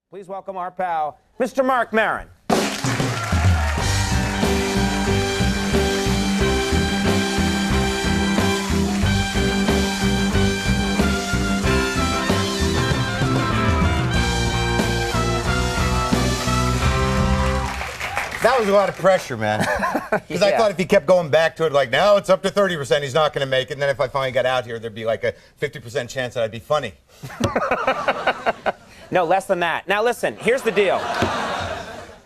Please welcome our pal, Mr. Marc Maron. That was a lot of pressure, man. Because I thought if he kept going back to it, like, now it's up to 30%, he's not going to make it. And then if I finally got out here, there'd be like a 50% chance that I'd be funny. No, less than that. Now, listen, here's the deal.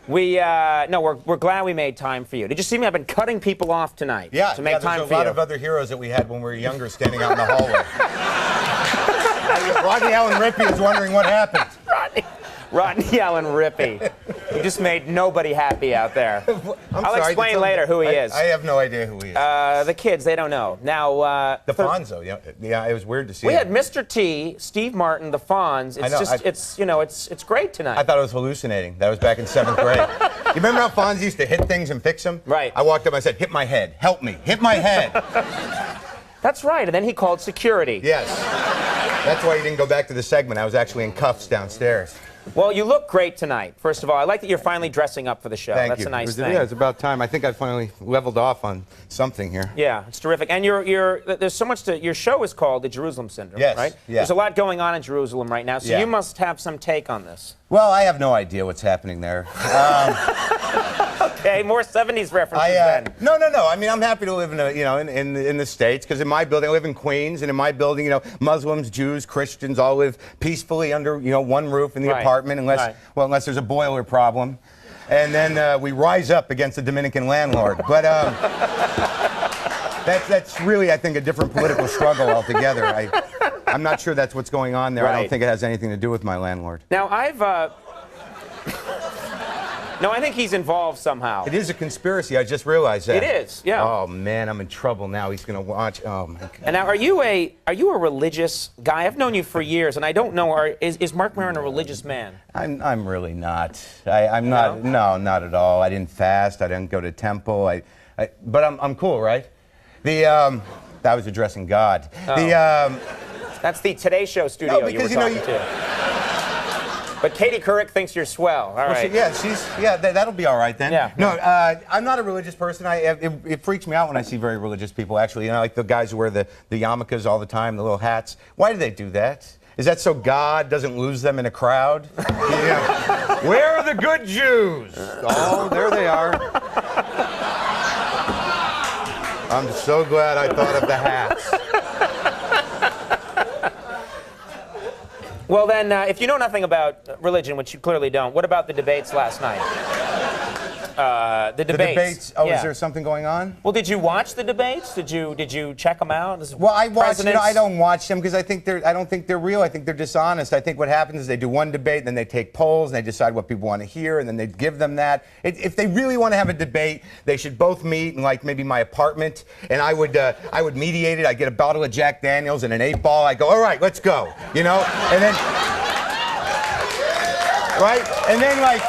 We're glad we made time for you. Did you see me? I've been cutting people off tonight to make time for you. There's a lot of other heroes that we had when we were younger standing out in the hallway. Rodney Allen Rippey is wondering what happened. Rodney Allen Rippey. You just made nobody happy out there. I'll explain later who he is. I have no idea who he is. The kids, they don't know. Now, the Fonzo, yeah, it was weird to see. We had Mr. T, Steve Martin, the Fonz. It's great tonight. I thought it was hallucinating. That was back in 7th grade. You remember how Fonz used to hit things and fix them? Right. I walked up and I said, "Hit my head, help me, hit my head." That's right, and then he called security. Yes. That's why he didn't go back to the segment. I was actually in cuffs downstairs. Well, you look great tonight. First of all, I like that you're finally dressing up for the show. Thank That's you. a nice thing. Yeah, it's about time. I think I finally leveled off on something here. Yeah, it's terrific. And there's so much to your show is called The Jerusalem Syndrome, yes, right? Yeah. There's a lot going on in Jerusalem right now, so you must have some take on this. Well, I have no idea what's happening there. Okay, more 70s references then. No. I mean, I'm happy to live in the States, because in my building, I live in Queens, and in my building, Muslims, Jews, Christians all live peacefully under, one roof in the apartment, unless there's a boiler problem. And then we rise up against the Dominican landlord. But that's really, I think, a different political struggle altogether. I'm not sure that's what's going on there. Right. I don't think it has anything to do with my landlord. Now, No, I think he's involved somehow. It is a conspiracy. I just realized that. It is, yeah. Oh man, I'm in trouble now. He's going to watch. Oh my God. And now, are you a religious guy? I've known you for years, and I don't know. Is Marc Maron a religious man? I'm really not. I'm not. No, not at all. I didn't fast. I didn't go to temple. But I'm cool, right? I was addressing God. Oh. That's the Today Show studio you were talking to. But Katie Couric thinks you're swell. All right. That'll be all right then. Yeah. No, I'm not a religious person. It freaks me out when I see very religious people, actually. Like the guys who wear the yarmulkes all the time, the little hats. Why do they do that? Is that so God doesn't lose them in a crowd? Where are the good Jews? Oh, there they are. I'm so glad I thought of the hats. Well, then, if you know nothing about religion, which you clearly don't, what about the debates last night? The debates. Oh, is there something going on? Well, did you watch the debates? Did you check them out? Well, I watched. I don't watch them because I don't think they're real. I think they're dishonest. I think what happens is they do one debate, then they take polls, and they decide what people want to hear, and then they give them that. If they really want to have a debate, they should both meet in like maybe my apartment, and I would mediate it. I'd get a bottle of Jack Daniels and an 8-ball. I go, all right, let's go, and then right, and then like.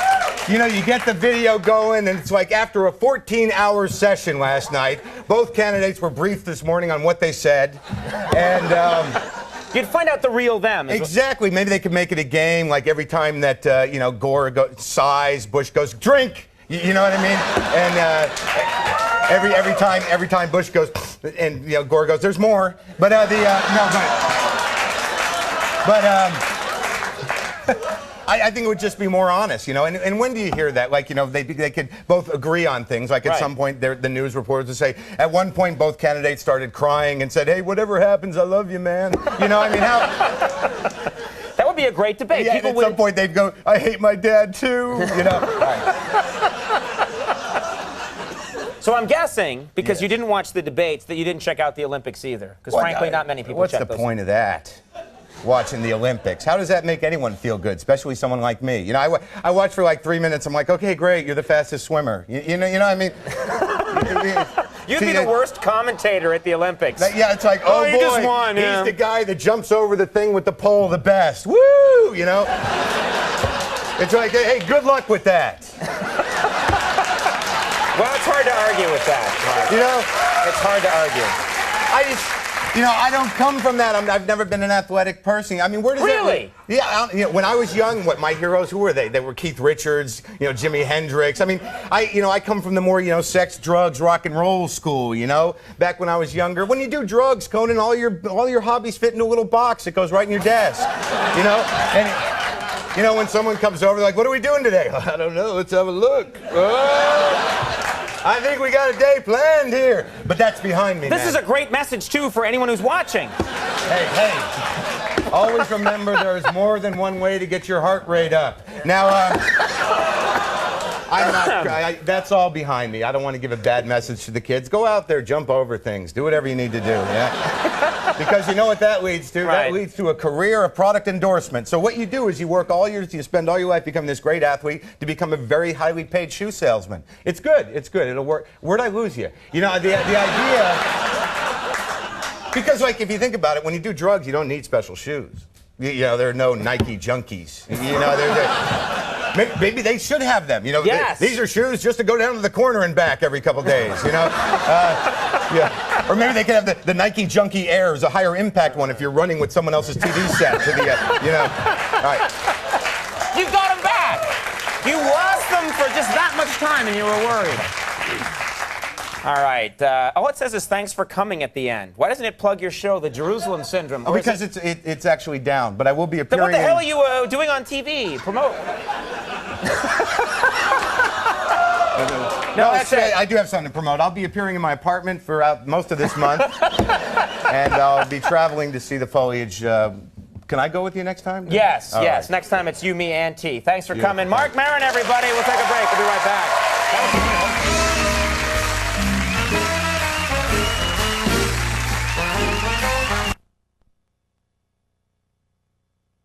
You get the video going, and it's like after a 14-hour session last night, both candidates were briefed this morning on what they said, and you'd find out the real them. Exactly. Maybe they could make it a game, like every time that Gore sighs, Bush goes drink. You know what I mean? And every time Bush goes, and Gore goes, there's more. But I think it would just be more honest, And when do you hear that? Like, they could both agree on things. Like at some point, the news reporters would say, at one point, both candidates started crying and said, "Hey, whatever happens, I love you, man." I mean, how? That would be a great debate. Yeah, at some point they'd go, "I hate my dad too." So I'm guessing, because you didn't watch the debates, that you didn't check out the Olympics either. Because frankly, not many people check those. What's the point of that? Watching the Olympics. How does that make anyone feel good, especially someone like me? I watched for like 3 minutes. I'm like, okay, great, you're the fastest swimmer. You know what I mean? You'd be the worst commentator at the Olympics. Yeah, it's like, oh boy, you just won, he's the guy that jumps over the thing with the pole the best. Woo! It's like, hey, good luck with that. Well, it's hard to argue with that, Mark. It's hard to argue. I don't come from that. I've never been an athletic person. I mean, where does Really? that... Yeah, when I was young, my heroes, who were they? They were Keith Richards, Jimi Hendrix. I mean, I come from the more, sex, drugs, rock and roll school, back when I was younger. When you do drugs, Conan, all your hobbies fit into a little box that goes right in your desk, And, when someone comes over, they're like, what are we doing today? I don't know, let's have a look. I think we got a day planned here. But that's behind me, This man. is a great message, too, for anyone who's watching. Hey, always remember there's more than one way to get your heart rate up. Now, that's all behind me. I don't want to give a bad message to the kids. Go out there, jump over things, do whatever you need to do, yeah? Because you know what that leads to? Right. That leads to a career of product endorsement. So what you do is you spend all your life becoming this great athlete to become a very highly paid shoe salesman. It's good, it'll work. Where'd I lose you? The idea, because if you think about it, when you do drugs, you don't need special shoes. There are no Nike junkies. Maybe they should have them. Yes. These are shoes just to go down to the corner and back every couple days. Yeah. Or maybe they could have the Nike Junkie Airs, a higher impact one if you're running with someone else's TV set to the, All right. You got them back. You lost them for just that much time, and you were worried. All right. All it says is thanks for coming at the end. Why doesn't it plug your show, The Jerusalem Syndrome? Oh, because it's actually down, but I will be appearing. Then what the hell are you doing on TV? Promote. No, actually, I do have something to promote. I'll be appearing in my apartment for most of this month, and I'll be traveling to see the foliage. Can I go with you next time? Yes, All yes. right. Next time it's you, me, and T. Thanks for Beautiful. coming. Marc Maron, everybody. We'll take a break. We'll be right back.